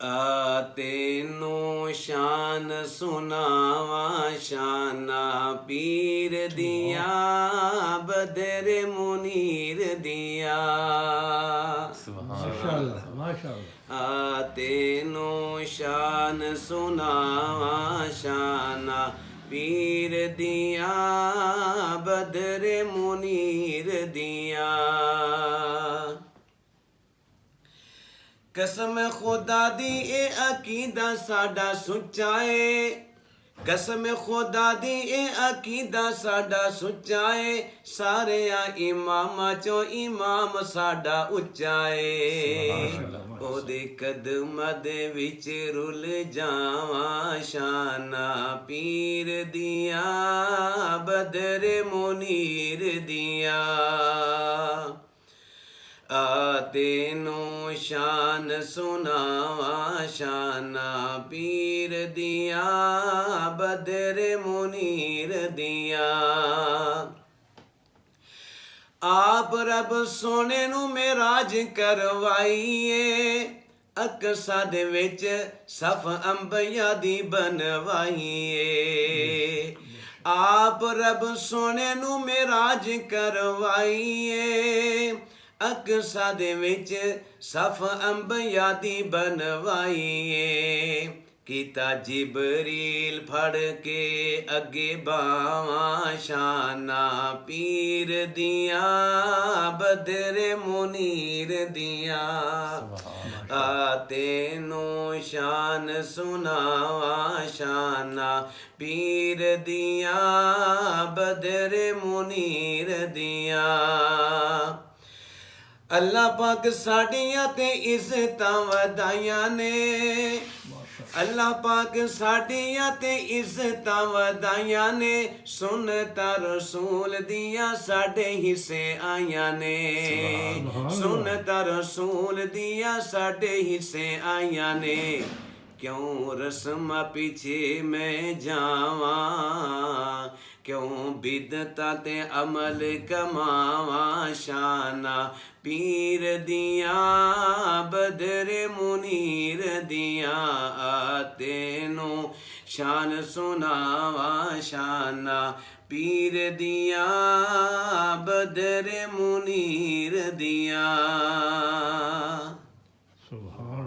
तेनों शान सुनावा शाना पीर दिया बदर मुनीर दिया। माशाअल्लाह माशाअल्लाह। तेनों शान सुनावा शाना पीर दिया बदर मुनीर दिया। कसम खुदा दी ए अकीदा साडा सुच्चा है, कसम खुदा दी ए अकीदा साडा सुच्चा है, सारे इमामा चो इमाम साडा उच्चा है। ओदे कदमां दे विच रुल जावा शाना पीर दिया बदर मुनीर दिया। तेनों शान सुनावा शाना पीर दिया बदर मुनीर दिया। आप रब सोने नू मेराज करवाइए, अकसा दे विच सफ अंबिया दी बनवाइए। आप रब सोने नू मेराज करवाइए, अकसा दे विच सफ अंबिया दी बनवाइए। कीता जिबरील फड़ के अगे बावा शाना पीर दिया बदर मुनीर दिया। तेनों शान सुनावा शाना पीर दिया बदर मुनीर दिया। अल्लाह पाक साडियां ते इज्जतां वधाइयां ने, अल्लाह पाक साडियां ते इज्जतां वधाइयां ने, सुन्नतां रसूल दियां साडे हिस्से आइयां ने। सुन्नतां रसूल दियां साडे हिस्से आइयां ने। क्यों रस्मां पीछे मैं जावा, क्यों बिदता ते अमल कमावा शाना पीर दिया बदर मुनीर दिया। तेनों शान सुनावा शाना पीर दिया बदर मुनीर दिया।